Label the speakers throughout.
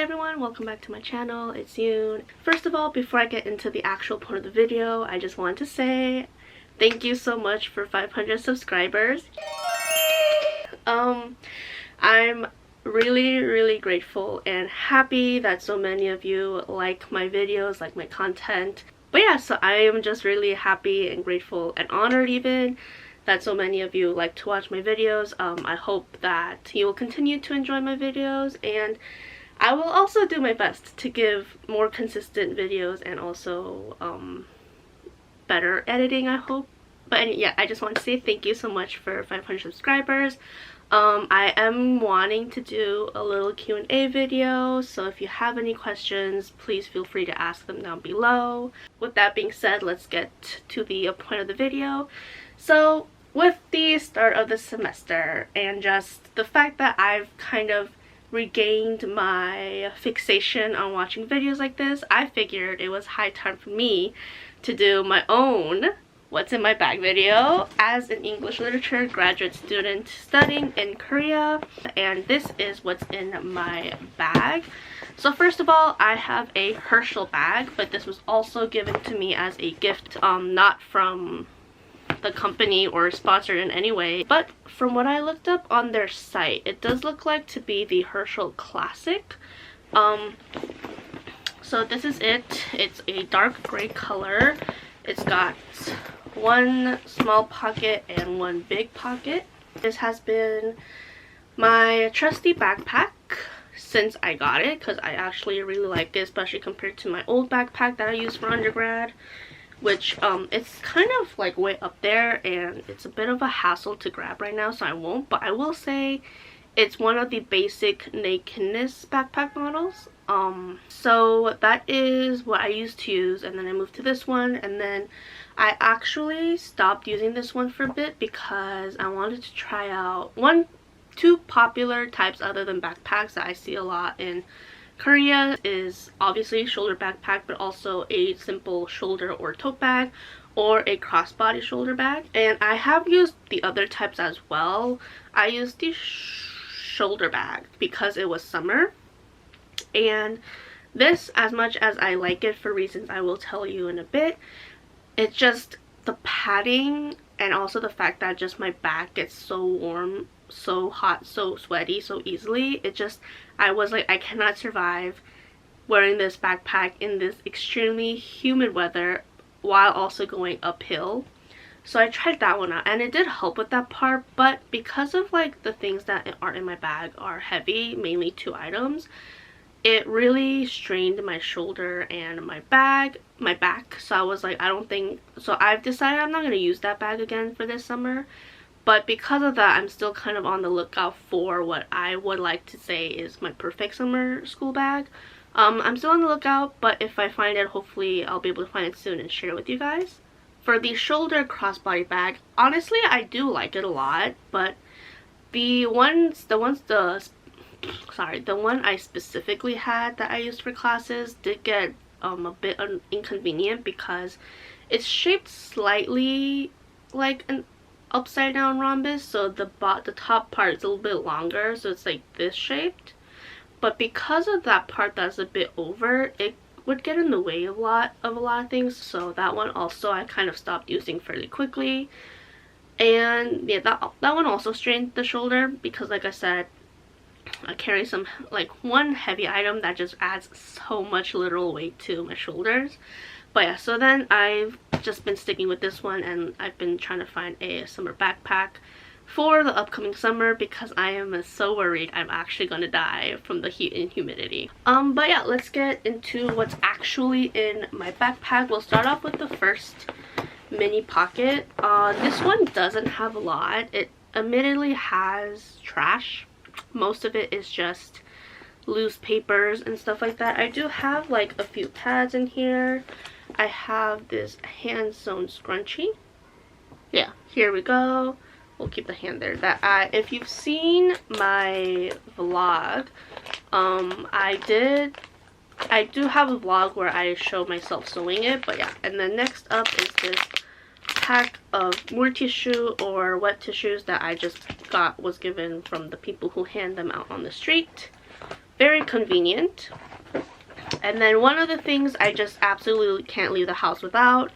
Speaker 1: everyone, welcome back to my channel. It's Yoon. First of all, before I get into the actual point of the video, I just want to say thank you so much for 500 subscribers. I'm really grateful and happy that so many of you like my videos, like my content. But yeah, so I am just really happy and grateful and honored even that so many of you like to watch my videos. I hope that you will continue to enjoy my videos, and I will also do my best to give more consistent videos and also better editing, I hope. But yeah, I just want to say thank you so much for 500 subscribers. I am wanting to do a little Q&A video, so if you have any questions, please feel free to ask them down below. With that being said, let's get to the point of the video. So with the start of the semester and just the fact that I've kind of regained my fixation on watching videos like this, I figured it was high time for me to do my own what's in my bag video as an English literature graduate student studying in Korea, and this is what's in my bag. So first of all, I have a Herschel bag, but this was also given to me as a gift, not from the company or sponsored in any way, but from what I looked up on their site, it does look like to be the Herschel Classic. So this is it. It's a dark gray color. It's got one small pocket and one big pocket. This has been my trusty backpack since I got it, because I actually really like it, especially compared to my old backpack that I used for undergrad, which it's kind of like way up there and it's a bit of a hassle to grab right now, so I won't. But I will say it's one of the basic nakedness backpack models. So that is what I used to use, and then I moved to this one, and then I actually stopped using this one for a bit because I wanted to try out two popular types other than backpacks that I see a lot in Korea is obviously shoulder backpack, but also a simple shoulder or tote bag or a crossbody shoulder bag. And I have used the other types as well. I used the shoulder bag because it was summer, and this, as much as I like it for reasons I will tell you in a bit, it's just the padding and also the fact that just my back gets so warm, so hot, so sweaty so easily. It just, I was like, I cannot survive wearing this backpack in this extremely humid weather while also going uphill. So I tried that one out and it did help with that part, but because of like the things that are in my bag are heavy, mainly 2 items, it really strained my shoulder and my back. So I was like, I don't think so. I've decided I'm not going to use that bag again for this summer. But because of that, I'm still kind of on the lookout for what I would like to say is my perfect summer school bag. I'm still on the lookout, but if I find it, hopefully I'll be able to find it soon and share it with you guys. For the shoulder crossbody bag, honestly I do like it a lot, but the one I specifically had that I used for classes did get a bit inconvenient because it's shaped slightly like an upside down rhombus, so the top part is a little bit longer, so it's like this shaped. But because of that part that's a bit over, it would get in the way of a lot of things, so that one also I kind of stopped using fairly quickly. And yeah, that one also strained the shoulder because, like I said, I carry some like one heavy item that just adds so much literal weight to my shoulders. But yeah, so then I've just been sticking with this one, and I've been trying to find a summer backpack for the upcoming summer because I am so worried I'm actually gonna die from the heat and humidity. But yeah, let's get into what's actually in my backpack. We'll start off with the first mini pocket. This one doesn't have a lot. It admittedly has trash. Most of it is just loose papers and stuff like that. I do have like a few pads in here. I have this hand sewn scrunchie. Yeah, here we go. We'll keep the hand there. If you've seen my vlog, I do have a vlog where I show myself sewing it, but yeah. And then next up is this pack of more tissue or wet tissues that I just was given from the people who hand them out on the street. very convenient. And then one of the things I just absolutely can't leave the house without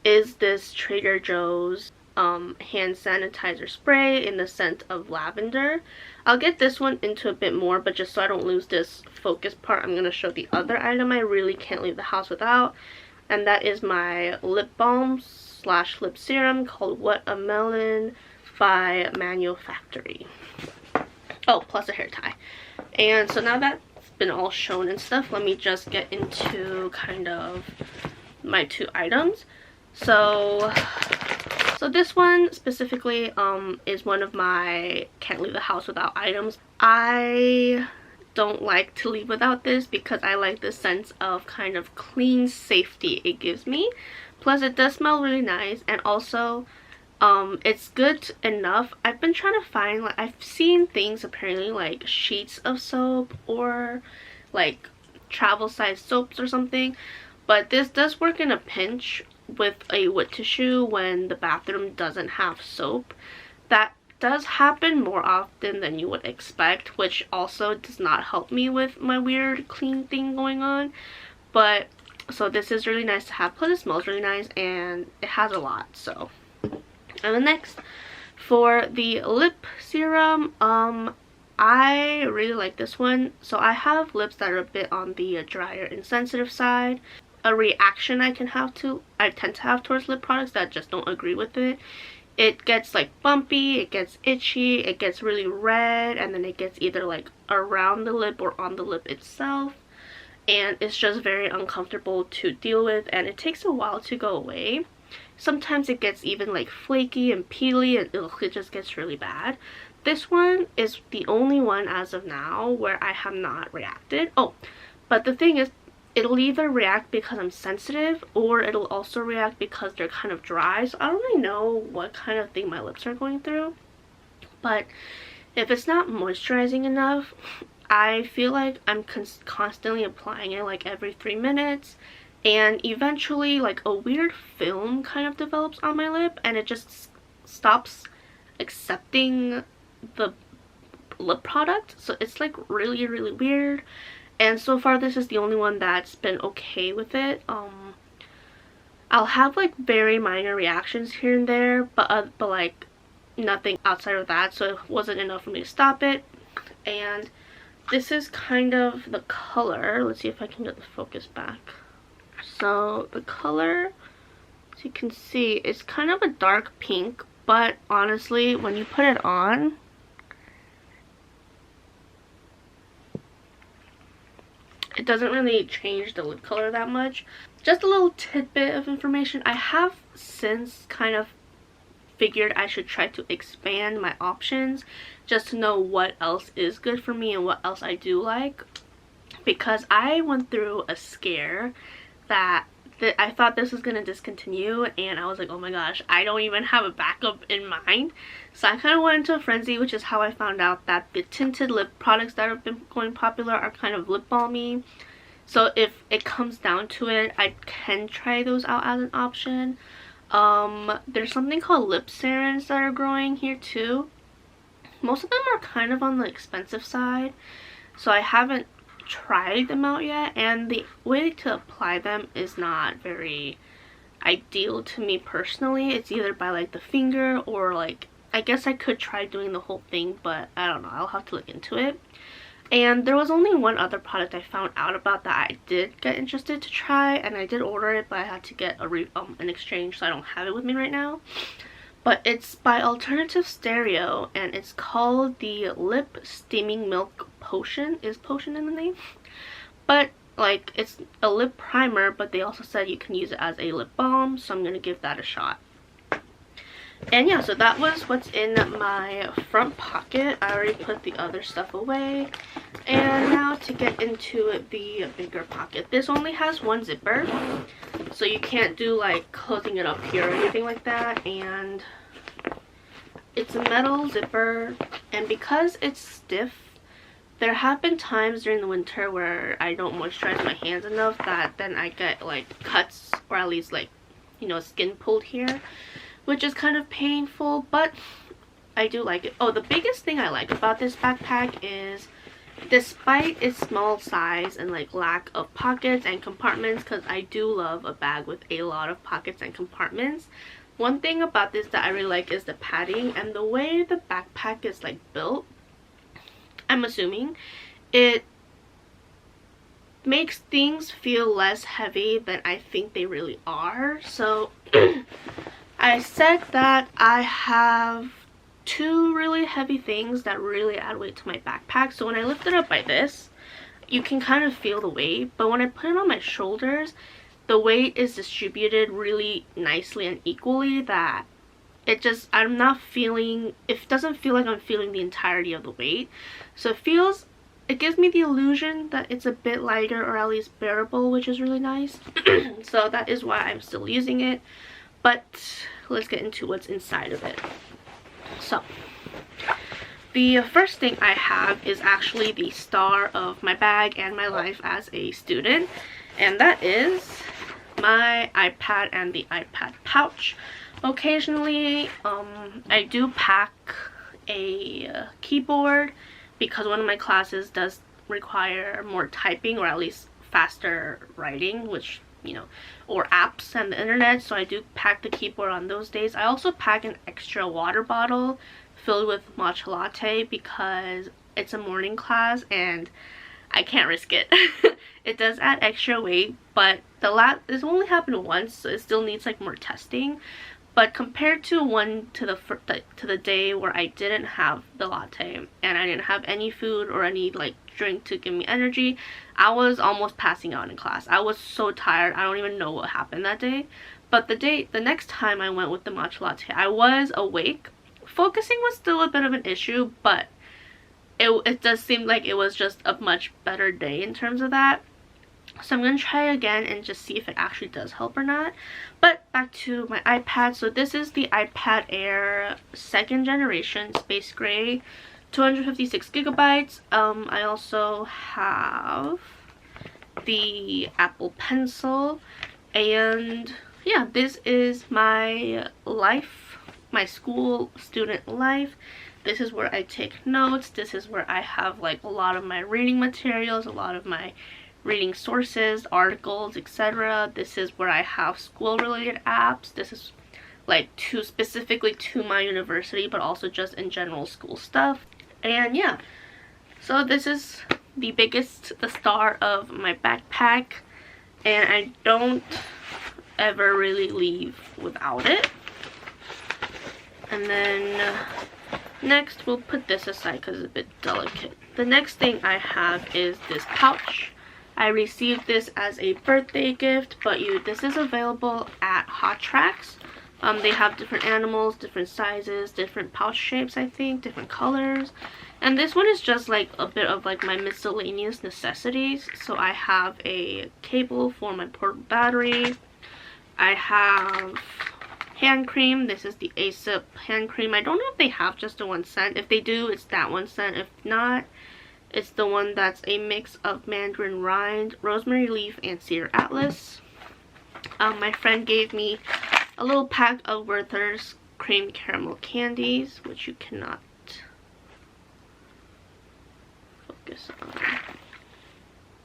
Speaker 1: is this Trader Joe's hand sanitizer spray in the scent of lavender. I'll get this one into a bit more, but just so I don't lose this focus part, I'm going to show the other item I really can't leave the house without, and that is my lip balm slash lip serum called What a Melon by Manufactory. Oh, plus a hair tie. And so now that's been all shown and stuff, let me just get into kind of my two items. So this one specifically is one of my can't leave the house without items. I don't like to leave without this because I like the sense of kind of clean safety it gives me. Plus it does smell really nice, and also it's good enough. I've been trying to find, like, I've seen things apparently like sheets of soap or like travel size soaps or something, but this does work in a pinch with a wet tissue when the bathroom doesn't have soap. That does happen more often than you would expect, which also does not help me with my weird clean thing going on. But so this is really nice to have, plus it smells really nice and it has a lot. So, and then next for the lip serum, I really like this one. So I have lips that are a bit on the drier and sensitive side. A reaction I tend to have towards lip products that just don't agree with it. It gets like bumpy, it gets itchy, it gets really red, and then it gets either like around the lip or on the lip itself, and it's just very uncomfortable to deal with, and it takes a while to go away. Sometimes it gets even like flaky and peely, and it just gets really bad. This one is the only one as of now where I have not reacted. Oh, but the thing is, it'll either react because I'm sensitive, or it'll also react because they're kind of dry. So I don't really know what kind of thing my lips are going through. But if it's not moisturizing enough, I feel like I'm constantly applying it like every 3 minutes. And eventually like a weird film kind of develops on my lip, and it just stops accepting the lip product. So it's like really, really weird. And so far this is the only one that's been okay with it. I'll have like very minor reactions here and there, but like nothing outside of that, so it wasn't enough for me to stop it. And this is kind of the color. Let's see if I can get the focus back. So the color, as you can see, is kind of a dark pink, but honestly when you put it on, it doesn't really change the lip color that much. Just a little tidbit of information. I have since kind of figured I should try to expand my options just to know what else is good for me and what else I do like. Because I went through a scare that I thought this was going to discontinue, and I was like, oh my gosh, I don't even have a backup in mind. So I kind of went into a frenzy, which is how I found out that the tinted lip products that have been going popular are kind of lip balmy. So if it comes down to it, I can try those out as an option. There's something called lip serums that are growing here too. Most of them are kind of on the expensive side, so I haven't tried them out yet, and the way to apply them is not very ideal to me personally. It's either by like the finger, or like, I guess I could try doing the whole thing, but I don't know, I'll have to look into it. And there was only one other product I found out about that I did get interested to try, and I did order it, but I had to get an exchange, so I don't have it with me right now. But it's by Alternative Stereo, and it's called the Lip Steaming Milk Potion. Is potion in the name? But like, it's a lip primer, but they also said you can use it as a lip balm, so I'm gonna give that a shot. And yeah, so that was what's in my front pocket. I already put the other stuff away. And now to get into the bigger pocket. This only has one zipper, so you can't do like closing it up here or anything like that. And it's a metal zipper, and because it's stiff, there have been times during the winter where I don't moisturize my hands enough that then I get like cuts, or at least like, you know, skin pulled here, which is kind of painful, but I do like it. Oh, the biggest thing I like about this backpack is despite its small size and like lack of pockets and compartments, because I do love a bag with a lot of pockets and compartments, one thing about this that I really like is the padding and the way the backpack is like built. I'm assuming it makes things feel less heavy than I think they really are. So I said that I have two really heavy things that really add weight to my backpack. So when I lift it up by this, you can kind of feel the weight, but when I put it on my shoulders, the weight is distributed really nicely and equally, that it just, I'm not feeling, it doesn't feel like I'm feeling the entirety of the weight. So it gives me the illusion that it's a bit lighter, or at least bearable, which is really nice. So that is why I'm still using it. But let's get into what's inside of it. So the first thing I have is actually the star of my bag and my life as a student, and that is my iPad and the iPad pouch. Occasionally I do pack a keyboard because one of my classes does require more typing, or at least faster writing, which, you know, or apps and the internet, so I do pack the keyboard on those days. I also pack an extra water bottle filled with matcha latte because it's a morning class and I can't risk it. It does add extra weight, but this only happened once, so it still needs like more testing. But compared to the day where I didn't have the latte and I didn't have any food or any like drink to give me energy, I was almost passing out in class. I was so tired. I don't even know what happened that day. But the next time I went with the matcha latte, I was awake. Focusing was still a bit of an issue, but it does seem like it was just a much better day in terms of that. So I'm going to try again and just see if it actually does help or not. But back to my iPad. So this is the iPad Air 2nd generation Space Gray, 256 gigabytes. I also have the Apple Pencil, and yeah, this is my life, my school student life. This is where I take notes. This is where I have like a lot of my reading materials, a lot of my reading sources, articles, etc. This is where I have school related apps. This is like specifically to my university, but also just in general school stuff. And yeah, so this is the star of my backpack, and I don't ever really leave without it. And then next we'll put this aside because it's a bit delicate. The next thing I have is this pouch. I received this as a birthday gift, but this is available at Hot Tracks. They have different animals, different sizes, different pouch shapes, I think, different colors. And this one is just like a bit of like my miscellaneous necessities. So I have a cable for my portable battery. I have hand cream. This is the Aesop hand cream. I don't know if they have just the 1 cent. If they do, it's that 1 cent. If not, it's the one that's a mix of mandarin rind, rosemary leaf, and cedar atlas. My friend gave me a little pack of Werther's cream caramel candies, which you cannot focus on.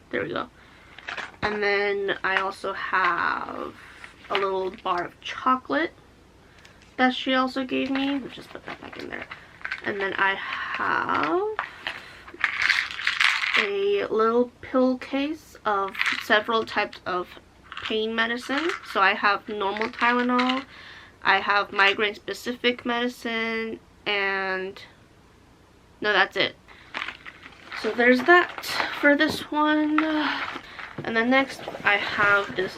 Speaker 1: There we go. And then I also have a little bar of chocolate that she also gave me. I'll just put that back in there. And then I have a little pill case of several types of pain medicine. So I have normal Tylenol, I have migraine specific medicine, and no, that's it. So there's that for this one. And then next I have this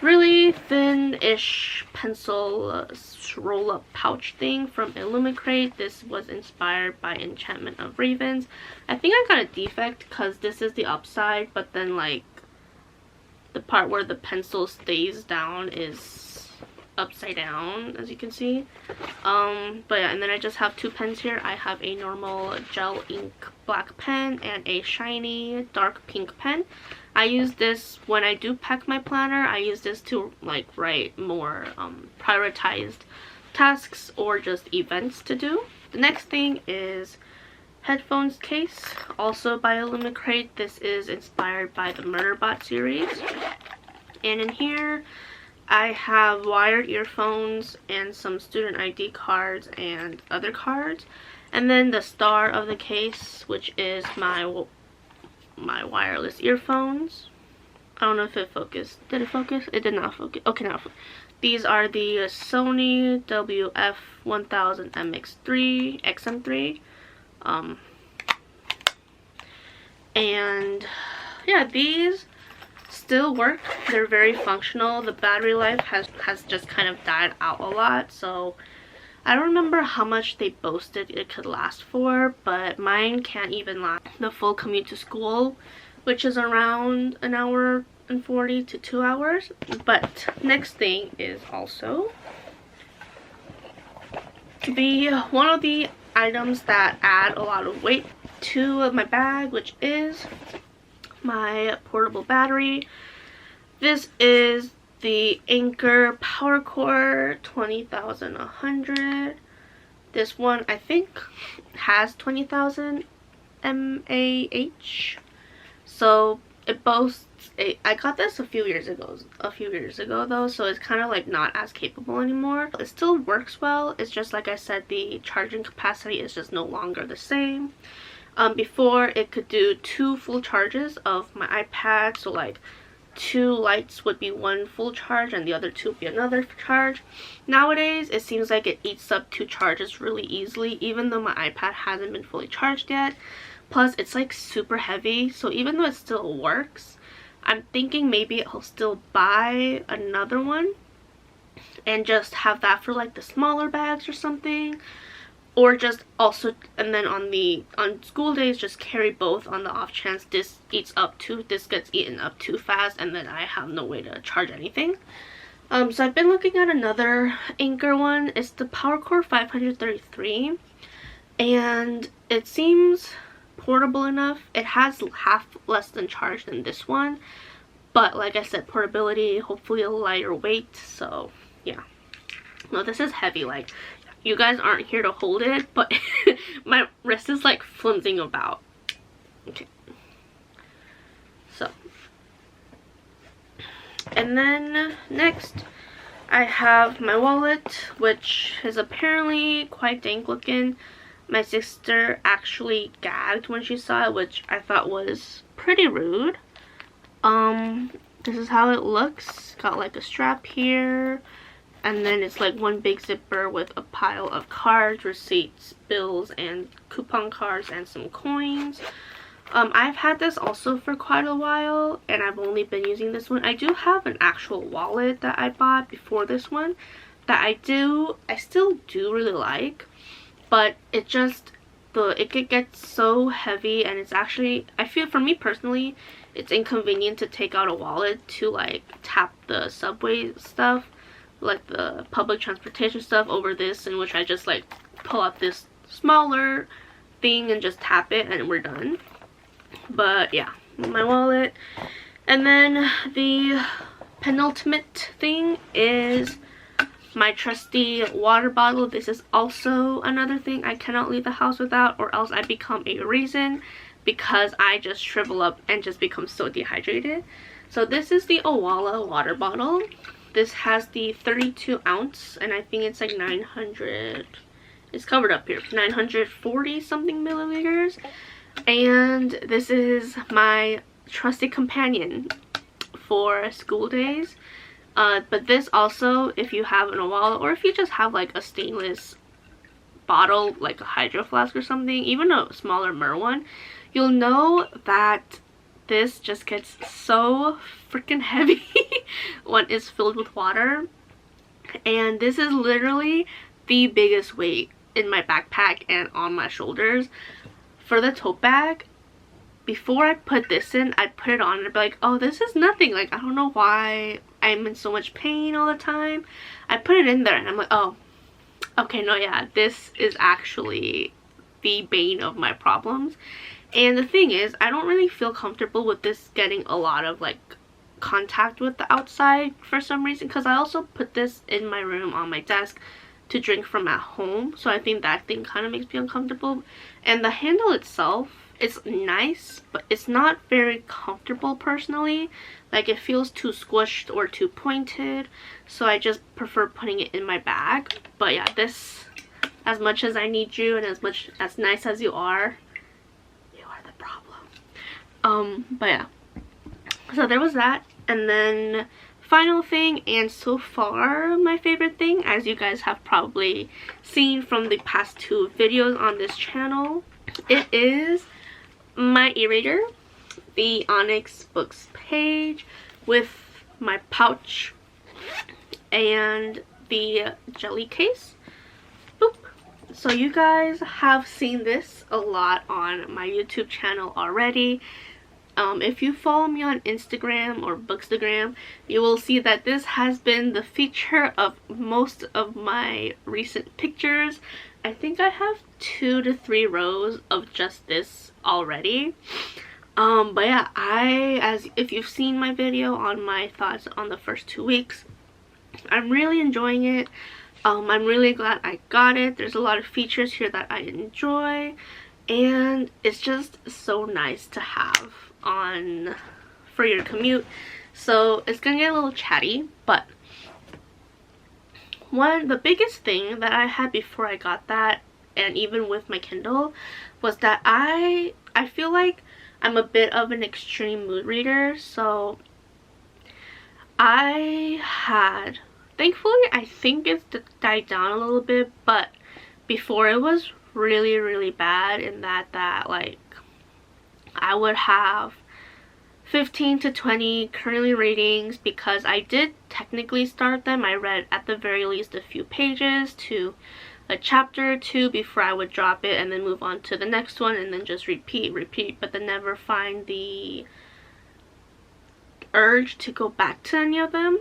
Speaker 1: really thin-ish pencil roll-up pouch thing from Illumicrate. This was inspired by Enchantment of Ravens. I think I got a defect because this is the upside, but then like the part where the pencil stays down is upside down, as you can see. But yeah, and then I just have two pens here. I have a normal gel ink black pen and a shiny dark pink pen. I use this when I do pack my planner. I use this to like write more prioritized tasks or just events to do. The next thing is headphones case, also by Illumicrate. This is inspired by the Murderbot series. And in here I have wired earphones and some student ID cards and other cards. And then the star of the case, which is my wireless earphones. I don't know if it focused. Did it focus? It did not focus. Okay, now these are the Sony WF-1000 MX3 XM3. And yeah, these still work. They're very functional. The battery life has just kind of died out a lot, so I don't remember how much they boasted it could last for, but mine can't even last the full commute to school, which is around an hour and 40 to 2 hours. But next thing is also one of the items that add a lot of weight to my bag, which is my portable battery. This is the Anker PowerCore 20,100. This one I think has 20,000 mAh. So it boasts I got this a few years ago though, so it's kind of like not as capable anymore. It still works well. It's just like I said, the charging capacity is just no longer the same. Before it could do 2 full charges of my iPad, so like 2 lights would be 1 full charge and the other 2 would be another charge. Nowadays it seems like it eats up 2 charges really easily, even though my iPad hasn't been fully charged yet. Plus it's like super heavy, so even though it still works, I'm thinking maybe I'll still buy another one and just have that for like the smaller bags or something. Or just also, and then on school days, just carry both on the off chance this gets eaten up too fast and then I have no way to charge anything. So I've been looking at another Anker one. It's the PowerCore 533, and it seems portable enough. It has half less than charge than this one, but like I said, portability, hopefully a lighter weight. So yeah, no, this is heavy. Like, you guys aren't here to hold it, but my wrist is like flimsing about. Okay. So. And then next, I have my wallet, which is apparently quite dank looking. My sister actually gagged when she saw it, which I thought was pretty rude. This is how it looks. Got like a strap here. And then it's like one big zipper with a pile of cards, receipts, bills, and coupon cards, and some coins. I've had this also for quite a while, and I've only been using this one. I do have an actual wallet that I bought before this one that I still do really like, but it just, it gets so heavy, and it's actually, I feel for me personally, it's inconvenient to take out a wallet to like tap the subway stuff, like the public transportation stuff, over this, in which I just like pull out this smaller thing and just tap it and we're done. But yeah, my wallet. And then the penultimate thing is my trusty water bottle. This is also another thing I cannot leave the house without, or else I become a raisin, because I just shrivel up and just become so dehydrated. So this is the Owala water bottle. This has the 32 ounce, and I think it's like 900, it's covered up here, 940 something milliliters. And this is my trusty companion for school days. But this also, if you have an Owala, or if you just have like a stainless bottle, like a hydro flask or something, even a smaller Mer one, you'll know that this just gets so freaking heavy when it's filled with water. And this is literally the biggest weight in my backpack and on my shoulders. For the tote bag, before I put this in, I'd put it on and I'd be like, oh, this is nothing. Like, I don't know why I'm in so much pain all the time. I put it in there and I'm like, oh, okay, no, yeah, this is actually the bane of my problems. And the thing is, I don't really feel comfortable with this getting a lot of like contact with the outside for some reason, because I also put this in my room on my desk to drink from at home, so I think that thing kind of makes me uncomfortable. And the handle itself, it's nice, but it's not very comfortable personally. Like, it feels too squished or too pointed, so I just prefer putting it in my bag. But yeah, this, as much as I need you and as nice as you are the problem. But yeah, so there was that. And then final thing, and so far my favorite thing, as you guys have probably seen from the past 2 videos on this channel, it is my e-reader, the Onyx Books page with my pouch and the jelly case. Boop. So you guys have seen this a lot on my YouTube channel already. If you follow me on Instagram or Bookstagram, you will see that this has been the feature of most of my recent pictures. I think I have 2 to 3 rows of just this already. But yeah, if you've seen my video on my thoughts on the first 2 weeks, I'm really enjoying it. I'm really glad I got it. There's a lot of features here that I enjoy, and it's just so nice to have on for your commute. So it's gonna get a little chatty, but the biggest thing that I had before I got that, and even with my Kindle, was that I feel like I'm a bit of an extreme mood reader. So thankfully I think it's died down a little bit, but before it was really bad in that like I would have 15 to 20 currently readings, because I did technically start them. I read at the very least a few pages to a chapter or 2 before I would drop it and then move on to the next one, and then just repeat, but then never find the urge to go back to any of them.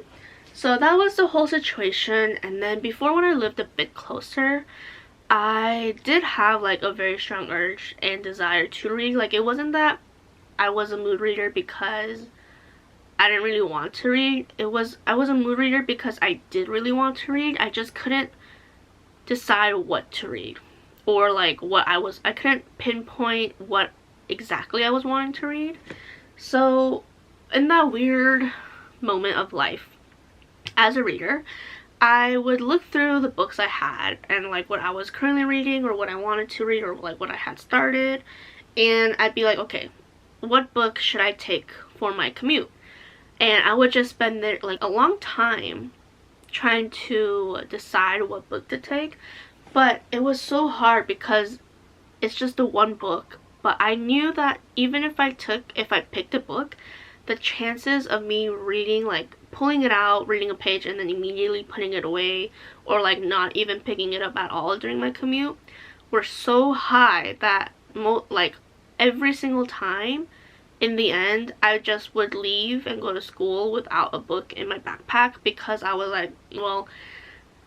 Speaker 1: So that was the whole situation. And then before, when I lived a bit closer, I did have like a very strong urge and desire to read. Like, it wasn't that I was a mood reader because I didn't really want to read. I was a mood reader because I did really want to read. I just couldn't decide what to read, or like I couldn't pinpoint what exactly I was wanting to read. So in that weird moment of life as a reader, I would look through the books I had and like what I was currently reading, or what I wanted to read, or like what I had started, and I'd be like, okay, what book should I take for my commute? And I would just spend there like a long time trying to decide what book to take. But it was so hard because it's just the one book. But I knew that even if I picked a book, the chances of me reading, like pulling it out, reading a page, and then immediately putting it away, or like not even picking it up at all during my commute, were so high that like every single time, in the end, I just would leave and go to school without a book in my backpack, because I was like, well,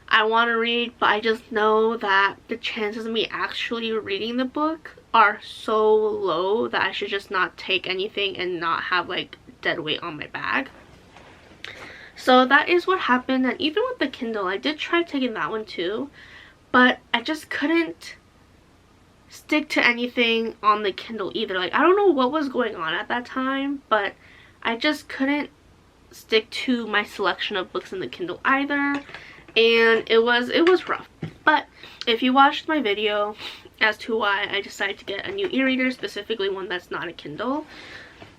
Speaker 1: I want to read, but I just know that the chances of me actually reading the book are so low that I should just not take anything and not have like dead weight on my bag. So that is what happened. And even with the Kindle, I did try taking that one too, but I just couldn't stick to anything on the Kindle either. Like, I don't know what was going on at that time, but I just couldn't stick to my selection of books in the Kindle either, and it was rough. But if you watched my video as to why I decided to get a new e-reader, specifically one that's not a Kindle,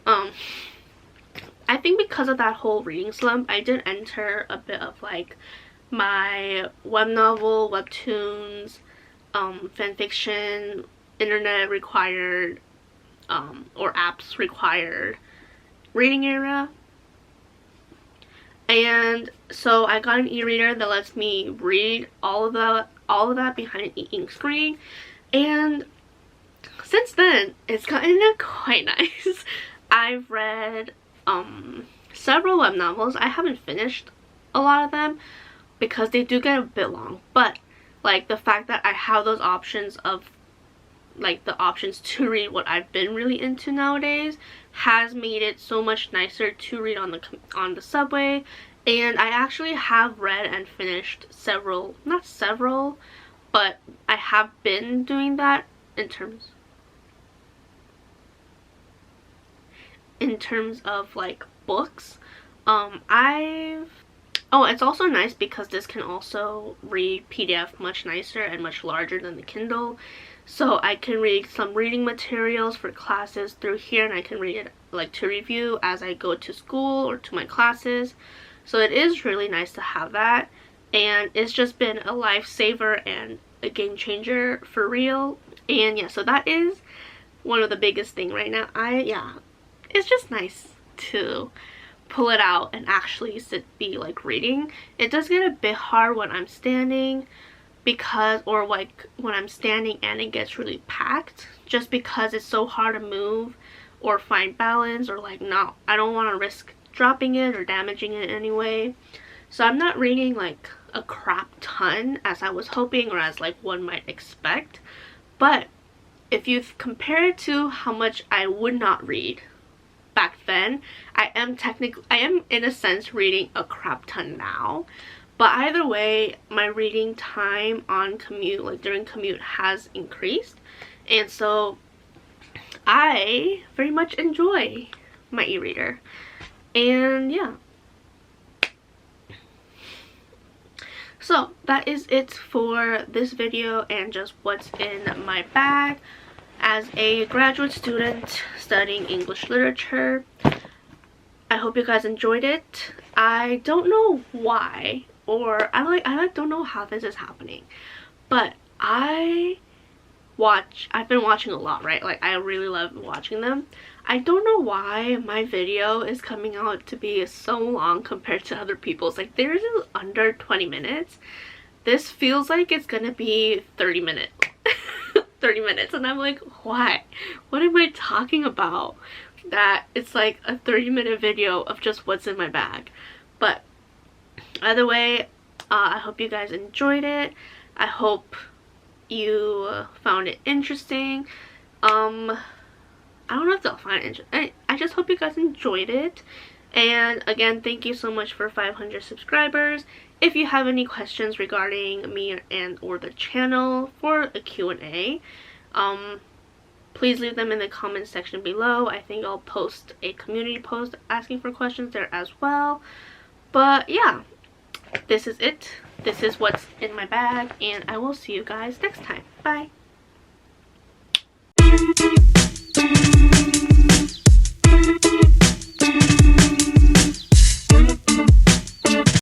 Speaker 1: I think because of that whole reading slump, I did enter a bit of like my web novel, webtoons, fanfiction, internet required, or apps required reading era. And so I got an e-reader that lets me read all of that behind an e-ink screen, and since then it's gotten quite nice. I've read several web novels. I haven't finished a lot of them because they do get a bit long, but like the fact that I have those options of like the options to read what I've been really into nowadays has made it so much nicer to read on the subway And I actually have read and finished several, not several, but I have been doing that in terms of like books. Oh, it's also nice because this can also read PDF much nicer and much larger than the Kindle. So I can read some reading materials for classes through here, and I can read it like to review as I go to school or to my classes. So it is really nice to have that, and it's just been a lifesaver and a game changer for real. And yeah, so that is one of the biggest thing right now. It's just nice to pull it out and actually be like reading. It does get a bit hard when I'm standing, or like when I'm standing and it gets really packed, just because it's so hard to move or find balance, or like I don't want to risk dropping it or damaging it anyway. So I'm not reading like a crap ton as I was hoping, or as like one might expect. But if you compare it to how much I would not read back then, I am in a sense reading a crap ton now. But either way, my reading time on commute, like during commute, has increased, and so I very much enjoy my e-reader. And yeah, so that is it for this video and just what's in my bag as a graduate student studying English literature. I hope you guys enjoyed it. I don't know why, or I don't know how this is happening, but I've been watching a lot, right? Like, I really love watching them. I don't know why my video is coming out to be so long compared to other people's. Like, theirs is under 20 minutes. This feels like it's gonna be 30 minutes. 30 minutes, and I'm like, why? What am I talking about? That it's like a 30-minute video of just what's in my bag. But either way, I hope you guys enjoyed it. I hope you found it interesting. I don't know if they'll find it interesting. I just hope you guys enjoyed it. And again, thank you so much for 500 subscribers. If you have any questions regarding me or the channel for a Q&A, please leave them in the comment section below. I think I'll post a community post asking for questions there as well. But yeah, this is it. This is what's in my bag, and I will see you guys next time. Bye.